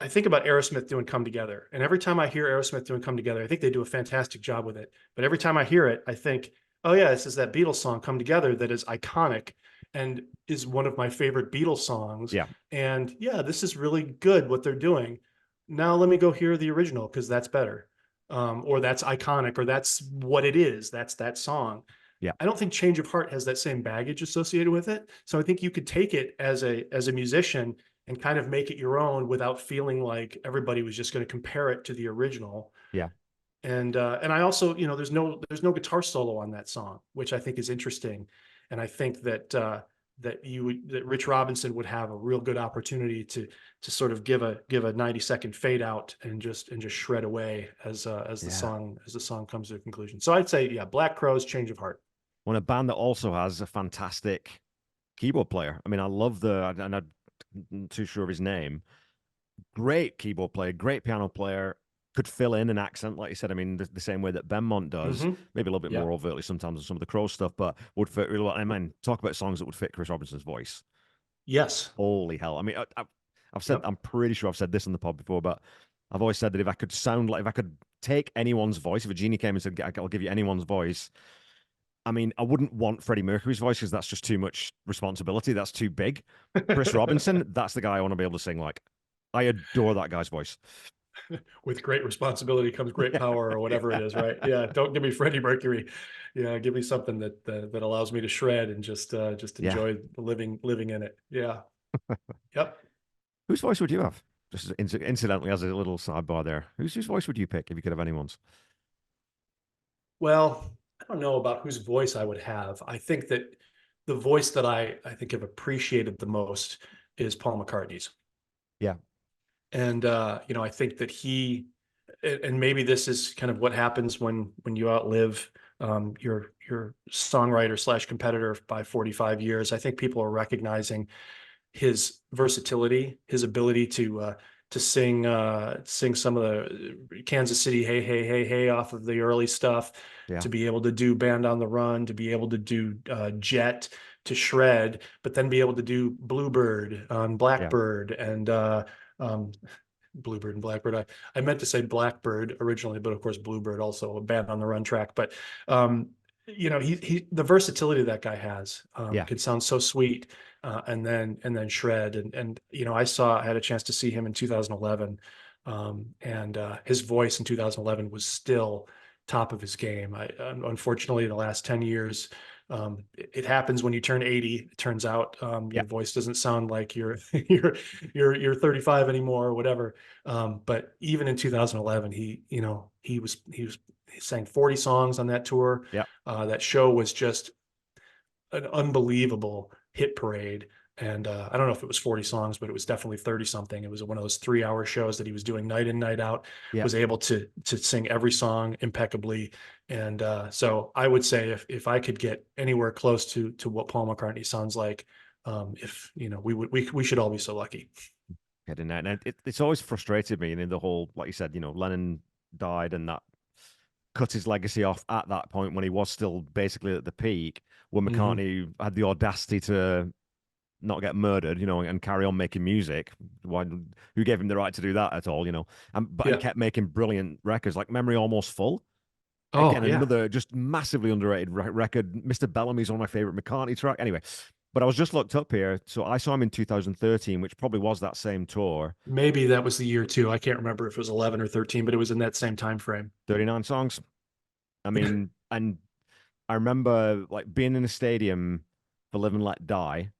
[SPEAKER 2] I think about Aerosmith doing Come Together, and every time I hear Aerosmith doing Come Together, I think they do a fantastic job with it. But every time I hear it, I think, oh yeah, this is that Beatles song Come Together that is iconic and is one of my favorite Beatles songs.
[SPEAKER 1] yeah,
[SPEAKER 2] And yeah, this is really good what they're doing. Now let me go hear the original because that's better, or that's iconic, or that's what it is. That's that song.
[SPEAKER 1] yeah,
[SPEAKER 2] I don't think Change of Heart has that same baggage associated with it. So I think you could take it as a musician and kind of make it your own without feeling like everybody was just going to compare it to the original.
[SPEAKER 1] yeah,
[SPEAKER 2] And I also, there's no guitar solo on that song, which I think is interesting. And I think that Rich Robinson would have a real good opportunity to sort of give a 90-second fade out and just shred away as the
[SPEAKER 1] yeah.
[SPEAKER 2] song comes to a conclusion. So I'd say, yeah, Black Crowes, Change of Heart.
[SPEAKER 1] When a band that also has a fantastic keyboard player. I mean, I love and I'm not too sure of his name. Great keyboard player, great piano player. Could fill in an accent, like you said. I mean, the same way that Benmont does,
[SPEAKER 2] Hmm.
[SPEAKER 1] maybe a little bit
[SPEAKER 2] Yeah.
[SPEAKER 1] more overtly sometimes on some of the Crow stuff, but would fit really well. I mean, talk about songs that would fit Chris Robinson's voice.
[SPEAKER 2] Yes.
[SPEAKER 1] Holy hell! I mean, I've said,
[SPEAKER 2] Yep.
[SPEAKER 1] I'm pretty sure I've said this on the pod before, but I've always said that if I could take anyone's voice, if a genie came and said, "I'll give you anyone's voice," I mean, I wouldn't want Freddie Mercury's voice because that's just too much responsibility. That's too big. Chris Robinson, that's the guy I want to be able to sing like. I adore that guy's voice.
[SPEAKER 2] With great responsibility comes great
[SPEAKER 1] Yeah,
[SPEAKER 2] power or whatever it is, right? Yeah, don't give me Freddie Mercury. Yeah, give me something that allows me to shred and just
[SPEAKER 1] yeah.
[SPEAKER 2] enjoy living in it. Yeah. Yep.
[SPEAKER 1] Whose voice would you have? Just incidentally, as a little sidebar there, whose voice would you pick if you could have anyone's?
[SPEAKER 2] Well, I don't know about whose voice I would have. I think that the voice that I think have appreciated the most is Paul McCartney's.
[SPEAKER 1] Yeah,
[SPEAKER 2] I think that and maybe this is kind of what happens when you outlive your songwriter slash competitor by 45 years. I think people are recognizing his versatility, his ability to sing some of the Kansas City Hey Hey Hey Hey off of the early stuff,
[SPEAKER 1] yeah,
[SPEAKER 2] to be able to do Band on the Run, to be able to do Jet, to shred, but then be able to do Bluebird on
[SPEAKER 1] yeah,
[SPEAKER 2] Blackbird and um, Bluebird and Blackbird. I meant to say Blackbird originally, but of course Bluebird also a Band on the Run track. But he the versatility that guy has
[SPEAKER 1] yeah,
[SPEAKER 2] can sound so sweet, and then shred and I had a chance to see him in 2011, and his voice in 2011 was still top of his game. Unfortunately the last 10 years, it happens when you turn 80. It turns out
[SPEAKER 1] yeah,
[SPEAKER 2] your voice doesn't sound like you're 35 anymore or whatever. But even in 2011, he sang 40 songs on that tour.
[SPEAKER 1] yeah,
[SPEAKER 2] That show was just an unbelievable hit parade. And I don't know if it was 40 songs, but it was definitely 30 something. It was one of those 3 hour shows that he was doing night in, night out,
[SPEAKER 1] yeah.
[SPEAKER 2] was able to sing every song impeccably. And so I would say if I could get anywhere close to what Paul McCartney sounds like, if we should all be so lucky.
[SPEAKER 1] Getting that, and it's always frustrated me, and in the whole, like you said, Lennon died, and that cut his legacy off at that point when he was still basically at the peak. When
[SPEAKER 2] Hmm.
[SPEAKER 1] McCartney had the audacity to not get murdered, and carry on making music. Why? Who gave him the right to do that at all? But he
[SPEAKER 2] Yeah.
[SPEAKER 1] kept making brilliant records, like Memory Almost Full.
[SPEAKER 2] Oh
[SPEAKER 1] Again,
[SPEAKER 2] yeah,
[SPEAKER 1] another just massively underrated record. Mr. Bellamy's one of my favorite McCartney track. Anyway, but I was just looked up here. So I saw him in 2013, which probably was that same tour.
[SPEAKER 2] maybe that was the year too. I can't remember if it was 11 or 13, but it was in that same time frame.
[SPEAKER 1] 39 songs. I mean, and I remember like being in a stadium for Live and Let Die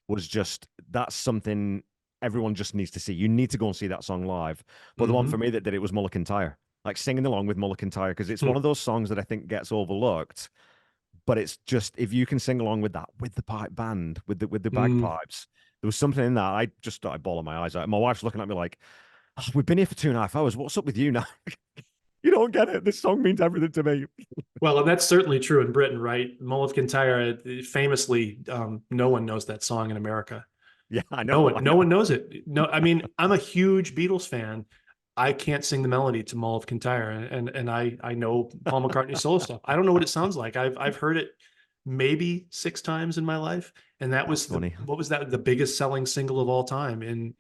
[SPEAKER 1] was just that's something everyone just needs to see. You need to go and see that song live. But the one for
[SPEAKER 2] Hmm.
[SPEAKER 1] me that did it was Mulligan Tire. Like singing along with Mulligan Tire, because it's one of those songs that I think gets overlooked. But it's just if you can sing along with that, with the pipe band, with the
[SPEAKER 2] Mm.
[SPEAKER 1] bagpipes, there was something in that. I just started bawling my eyes out. My wife's looking at me like, "Oh, we've been here for 2.5 hours. What's up with you now? You don't get it. This song means everything to me."
[SPEAKER 2] Well, and that's certainly true in Britain, right? Mull of Kintyre, famously, no one knows that song in America.
[SPEAKER 1] Yeah, I
[SPEAKER 2] No
[SPEAKER 1] know,
[SPEAKER 2] one,
[SPEAKER 1] I
[SPEAKER 2] no
[SPEAKER 1] know.
[SPEAKER 2] one knows it. No, I mean, I'm a huge Beatles fan. I can't sing the melody to Mull of Kintyre, and I know Paul McCartney's solo stuff. I don't know what it sounds like. I've heard it maybe 6 times in my life, and that
[SPEAKER 1] That's
[SPEAKER 2] was the
[SPEAKER 1] funny.
[SPEAKER 2] what was that the biggest selling single of all time in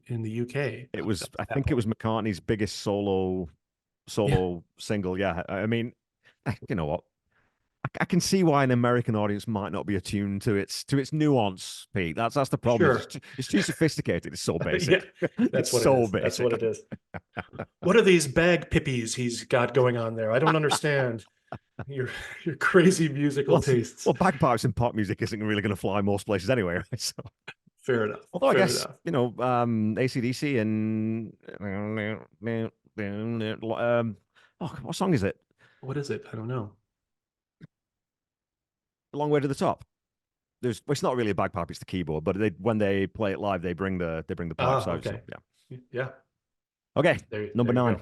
[SPEAKER 2] the UK
[SPEAKER 1] It
[SPEAKER 2] up
[SPEAKER 1] was,
[SPEAKER 2] to
[SPEAKER 1] I
[SPEAKER 2] that
[SPEAKER 1] think it
[SPEAKER 2] point.
[SPEAKER 1] was McCartney's biggest solo
[SPEAKER 2] Yeah,
[SPEAKER 1] solo single. Yeah, I mean, you know what? I can see why an American audience might not be attuned to its nuance, Pete. That's the problem.
[SPEAKER 2] sure.
[SPEAKER 1] It's too sophisticated. It's so
[SPEAKER 2] Yeah,
[SPEAKER 1] basic.
[SPEAKER 2] that's
[SPEAKER 1] It's
[SPEAKER 2] what it
[SPEAKER 1] so
[SPEAKER 2] is. That's what
[SPEAKER 1] basic.
[SPEAKER 2] it is. What are these bag pippies he's got going on there? I don't understand your your crazy musical
[SPEAKER 1] Well,
[SPEAKER 2] tastes.
[SPEAKER 1] well, bagpipes in pop music isn't really going to fly most places anyway, right? So,
[SPEAKER 2] Fair enough.
[SPEAKER 1] although I
[SPEAKER 2] Fair
[SPEAKER 1] guess
[SPEAKER 2] enough.
[SPEAKER 1] AC/DC and oh, what song is it?
[SPEAKER 2] What is it? I don't know.
[SPEAKER 1] A Long Way to the Top. There's, well, it's not really a bagpipe; it's the keyboard. But when they play it live, they bring the pipes
[SPEAKER 2] Ah,
[SPEAKER 1] out. So
[SPEAKER 2] okay.
[SPEAKER 1] yeah.
[SPEAKER 2] Yeah,
[SPEAKER 1] Okay, number
[SPEAKER 2] there you
[SPEAKER 1] nine.
[SPEAKER 2] go.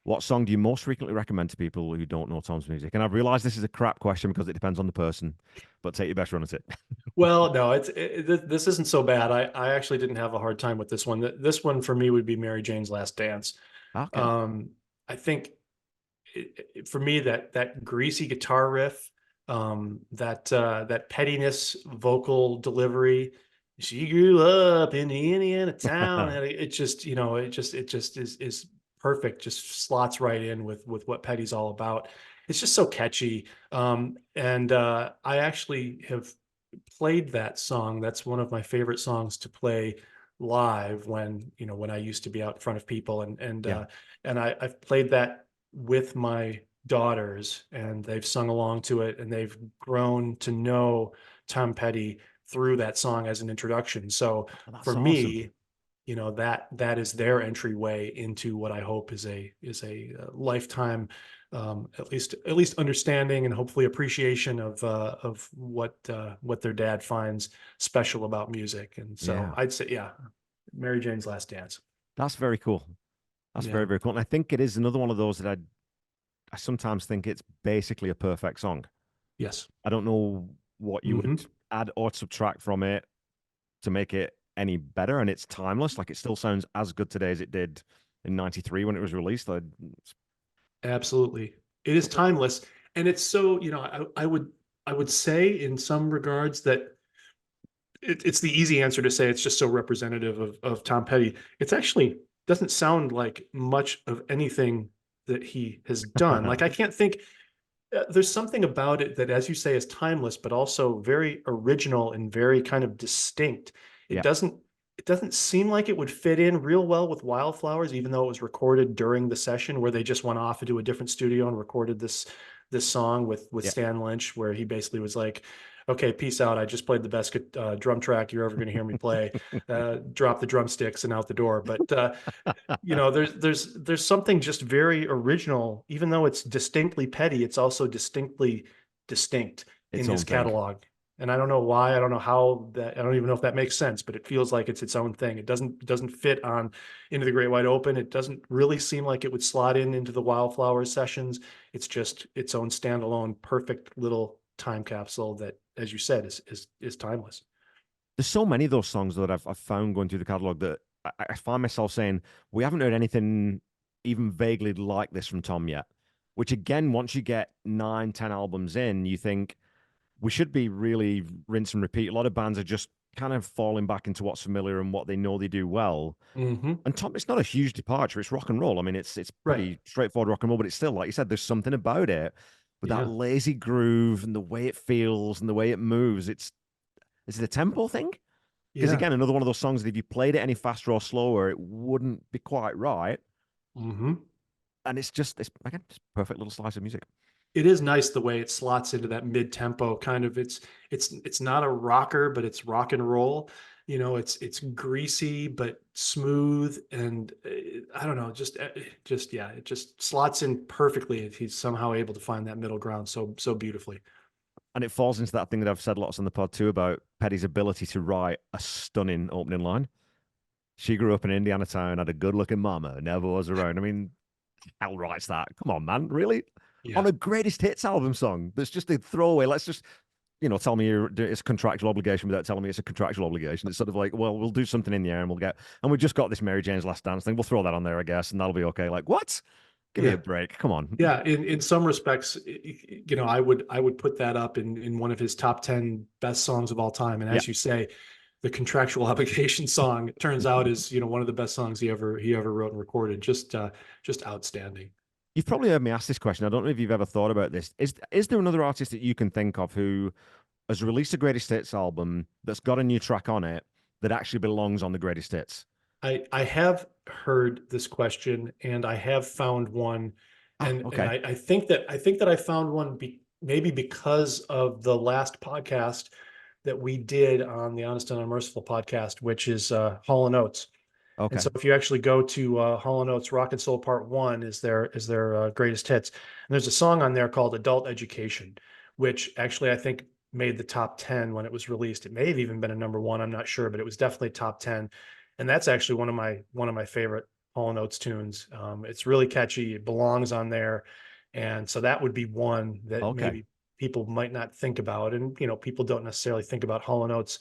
[SPEAKER 1] What song do you most frequently recommend to people who don't know Tom's music? And I've realized this is a crap question because it depends on the person, but take your best run at it.
[SPEAKER 2] Well, no, this isn't so bad. I actually didn't have a hard time with this one. This one for me would be Mary Jane's Last Dance.
[SPEAKER 1] Okay.
[SPEAKER 2] Um, I think for me that greasy guitar riff, that pettiness vocal delivery. She grew up in the Indiana town, and it just it just is perfect. Just slots right in with what Petty's all about. It's just so catchy. And I actually have played that song. That's one of my favorite songs to play live when I used to be out in front of people,
[SPEAKER 1] Yeah.
[SPEAKER 2] and I've played that with my daughters, and they've sung along to it, and they've grown to know Tom Petty through that song as an introduction. So
[SPEAKER 1] Oh, that's
[SPEAKER 2] for
[SPEAKER 1] awesome.
[SPEAKER 2] me, that is their entryway into what I hope is a lifetime, at least understanding and hopefully appreciation of what their dad finds special about music. And so
[SPEAKER 1] Yeah.
[SPEAKER 2] I'd say, yeah, Mary Jane's Last Dance.
[SPEAKER 1] That's very cool. That's very,
[SPEAKER 2] Yeah.
[SPEAKER 1] very cool. And I think it is another one of those that I sometimes think it's basically a perfect song.
[SPEAKER 2] Yes.
[SPEAKER 1] I don't know what you would
[SPEAKER 2] Hmm.
[SPEAKER 1] add or subtract from it to make it any better. And it's timeless. Like it still sounds as good today as it did in 93 when it was released.
[SPEAKER 2] Absolutely. It is timeless. And it's so, I would say in some regards that it's the easy answer to say it's just so representative of Tom Petty. It's actually doesn't sound like much of anything that he has done. Like I can't think there's something about it that, as you say, is timeless, but also very original and very kind of distinct. It
[SPEAKER 1] Yeah.
[SPEAKER 2] doesn't it doesn't seem like it would fit in real well with Wildflowers, even though it was recorded during the session where they just went off into a different studio and recorded this song with
[SPEAKER 1] Yeah.
[SPEAKER 2] Stan Lynch, where he basically was like, "Okay, peace out. I just played the best drum track you're ever going to hear me play. Drop the drumsticks and out the door." But there's something just very original, even though it's distinctly Petty, it's also distinctly distinct in
[SPEAKER 1] Its
[SPEAKER 2] his
[SPEAKER 1] own thing.
[SPEAKER 2] catalog. And I don't know why, I don't know how that, I don't even know if that makes sense, but it feels like it's its own thing. It doesn't fit on Into the Great Wide Open. It doesn't really seem like it would slot into the Wildflowers sessions. It's just its own standalone, perfect little time capsule that, as you said, is timeless.
[SPEAKER 1] There's so many of those songs that I've found going through the catalog that I find myself saying, we haven't heard anything even vaguely like this from Tom yet. Which again, once you get 9, 10 albums in, you think we should be really rinse and repeat. A lot of bands are just kind of falling back into what's familiar and what they know they do well.
[SPEAKER 2] Hmm.
[SPEAKER 1] And Tom, it's not a huge departure. It's rock and roll. I mean, it's
[SPEAKER 2] Right.
[SPEAKER 1] pretty straightforward rock and roll, but it's still, like you said, there's something about it with that
[SPEAKER 2] Yeah.
[SPEAKER 1] lazy groove and the way it feels and the way it moves. Is it a tempo thing? Because
[SPEAKER 2] Yeah.
[SPEAKER 1] again, another one of those songs that if you played it any faster or slower, it wouldn't be quite right.
[SPEAKER 2] Hmm.
[SPEAKER 1] And it's again, it's a perfect little slice of music.
[SPEAKER 2] It is nice the way it slots into that mid-tempo kind of. It's not a rocker, but it's rock and roll. It's greasy but smooth, and I don't know, just yeah, it just slots in perfectly if he's somehow able to find that middle ground so beautifully.
[SPEAKER 1] And it falls into that thing that I've said lots on the pod too about Petty's ability to write a stunning opening line. She grew up in Indiana town, had a good looking mama, never was around. I mean, hell writes that. Come on, man. Really? On
[SPEAKER 2] Yeah.
[SPEAKER 1] a greatest hits album song that's just a throwaway. Let's just, tell me it's a contractual obligation without telling me it's a contractual obligation. It's sort of like, well, we'll do something in the air and we've just got this Mary Jane's Last Dance thing. We'll throw that on there, I guess, and that'll be okay. Like, what? Give me
[SPEAKER 2] Yeah.
[SPEAKER 1] a break. Come on.
[SPEAKER 2] Yeah, in some respects, I would put that up in one of his top 10 best songs of all time. And
[SPEAKER 1] Yeah.
[SPEAKER 2] as you say, the contractual obligation song, it turns out, is one of the best songs he ever wrote and recorded. Just outstanding.
[SPEAKER 1] You've probably heard me ask this question. I don't know if you've ever thought about this. Is there another artist that you can think of who has released a greatest hits album that's got a new track on it that actually belongs on the greatest hits?
[SPEAKER 2] I have heard this question, and I have found one,
[SPEAKER 1] Ah,
[SPEAKER 2] and
[SPEAKER 1] okay.
[SPEAKER 2] I think that I found one, maybe because of the last podcast that we did on the Honest and Unmerciful podcast, which is Hall and Oates. And
[SPEAKER 1] Okay.
[SPEAKER 2] so if you actually go to Hall and Oates Rock and Soul Part One, is their greatest hits, and there's a song on there called Adult Education, which actually I think made the top 10 when it was released. It may have even been a number one, I'm not sure, but it was definitely top 10. And that's actually one of my favorite Hall and Oates tunes. It's really catchy. It belongs on there, and so that would be one that
[SPEAKER 1] Okay.
[SPEAKER 2] maybe people might not think about, and people don't necessarily think about Hall and Oates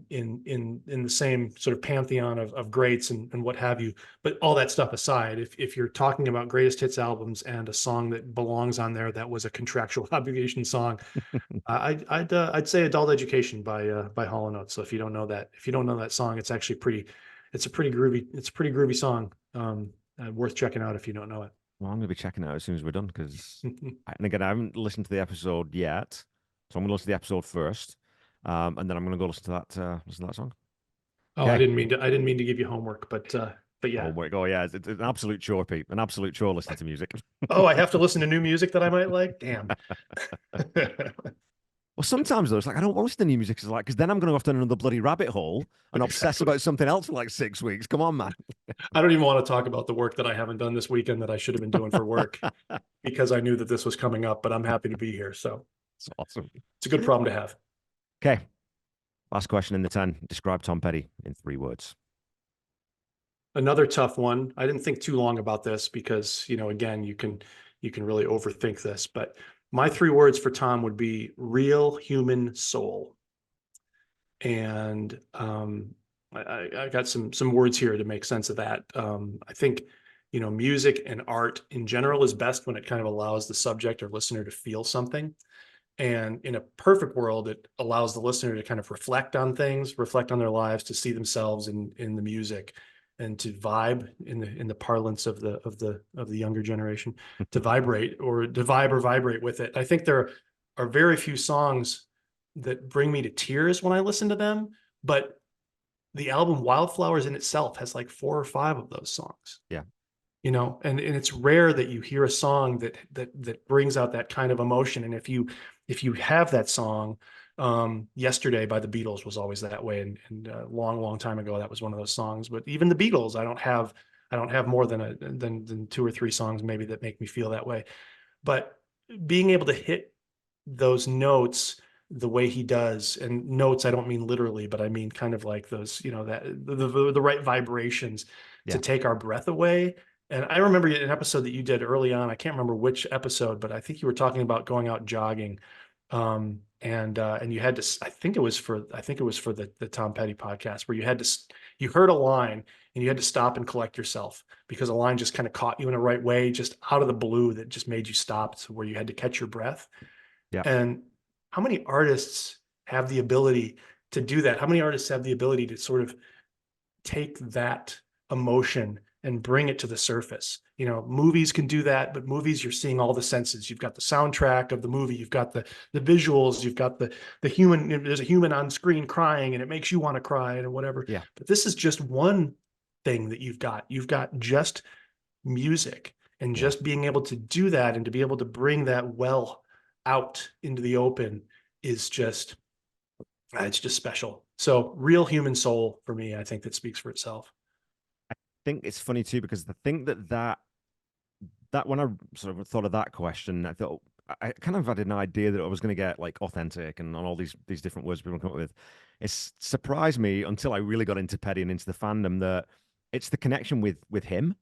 [SPEAKER 2] in the same sort of pantheon of greats and what have you. But all that stuff aside, if you're talking about greatest hits albums and a song that belongs on there that was a contractual obligation song, I'd say Adult Education by Hall and Oates. So if you don't know that song, it's a pretty groovy song. Worth checking out if you don't know it.
[SPEAKER 1] Well, I'm going to be checking it out as soon as we're done and again, I haven't listened to the episode yet, so I'm going to listen to the episode first, and then I'm going to go listen to that song.
[SPEAKER 2] Oh, I
[SPEAKER 1] Okay.
[SPEAKER 2] didn't mean to. I didn't mean to give you homework, but
[SPEAKER 1] Oh
[SPEAKER 2] yeah.
[SPEAKER 1] my God, yeah, it's an absolute chore, Pete. An absolute chore listening to music.
[SPEAKER 2] Oh, I have to listen to new music that I might like. Damn.
[SPEAKER 1] Well, sometimes though, it's like I don't want to listen to new music. It's like because then I'm going to go off down another bloody rabbit hole and obsess
[SPEAKER 2] Exactly.
[SPEAKER 1] about something else for like 6 weeks. Come on, man.
[SPEAKER 2] I don't even want to talk about the work that I haven't done this weekend that I should have been doing for work because I knew that this was coming up, but I'm happy to be here. So
[SPEAKER 1] It's awesome.
[SPEAKER 2] it's a good problem to have.
[SPEAKER 1] Okay, last question in the 10. Describe Tom Petty in 3 words.
[SPEAKER 2] Another tough one. I didn't think too long about this because, again, you can really overthink this, but my 3 words for Tom would be real human soul. And I got some words here to make sense of that. I think music and art in general is best when it kind of allows the subject or listener to feel something. And in a perfect world, it allows the listener to kind of reflect on things, reflect on their lives, to see themselves in the music, and to vibe in the parlance of the younger generation, to vibe or vibrate with it. I think there are very few songs that bring me to tears when I listen to them, but the album Wildflowers in itself has like 4 or 5 of those songs.
[SPEAKER 1] Yeah.
[SPEAKER 2] And it's rare that you hear a song that brings out that kind of emotion. And if you have that song, Yesterday by the Beatles was always that way, and a long time ago that was one of those songs. But even the Beatles, I don't have more than 2 or 3 songs maybe that make me feel that way. But being able to hit those notes the way he does, and notes, I don't mean literally, but I mean kind of like those, that the right vibrations to
[SPEAKER 1] Yeah.
[SPEAKER 2] take our breath away. And I remember an episode that you did early on. I can't remember which episode, but I think you were talking about going out jogging. And you had to, I think it was for the Tom Petty podcast, where you heard a line and you had to stop and collect yourself because a line just kind of caught you in the right way, just out of the blue, that just made you stop, to where you had to catch your breath.
[SPEAKER 1] Yeah.
[SPEAKER 2] And how many artists have the ability to do that? How many artists have the ability to sort of take that emotion and bring it to the surface? You know, movies can do that, but movies, you're seeing all the senses. You've got the soundtrack of the movie, you've got the visuals, you've got the human, there's a human on screen crying and it makes you want to cry and whatever.
[SPEAKER 1] Yeah.
[SPEAKER 2] But this is just one thing that you've got. You've got just music, and
[SPEAKER 1] Yeah.
[SPEAKER 2] just being able to do that and to be able to bring that well out into the open is just, it's just special. So real human soul for me, I think that speaks for itself.
[SPEAKER 1] I think it's funny too, because the thing that when I sort of thought of that question, I thought I kind of had an idea that I was going to get like authentic and on all these different words people come up with. It's surprised me until I really got into Petty and into the fandom that it's the connection with him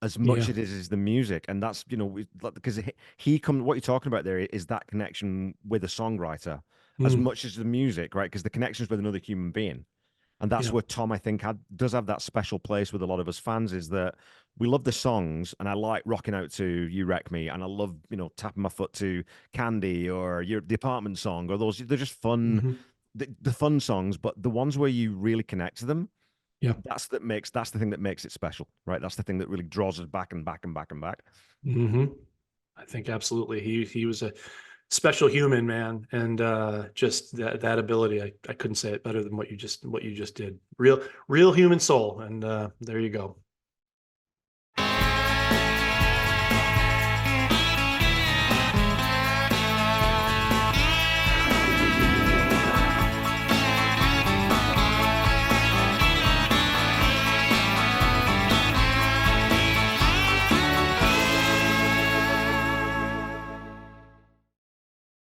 [SPEAKER 1] as much
[SPEAKER 2] Yeah.
[SPEAKER 1] as it is the music, and that's because he come what you're talking about there is that connection with a songwriter as
[SPEAKER 2] Mm,
[SPEAKER 1] much as the music, right? Because the connections with another human being. And that's
[SPEAKER 2] yeah.
[SPEAKER 1] where Tom, I think, does have that special place with a lot of us fans, is that we love the songs, and I like rocking out to "You Wreck Me," and I love, tapping my foot to "Candy" or the Apartment Song, or those. They're just fun,
[SPEAKER 2] Hmm.
[SPEAKER 1] the fun songs, but the ones where you really connect to them,
[SPEAKER 2] Yeah.
[SPEAKER 1] that's the thing that makes it special, right? That's the thing that really draws us back and back and back and back.
[SPEAKER 2] Hmm. I think absolutely. He was a special human, man. And just that ability, I couldn't say it better than what you just did. Real human soul. And there you go.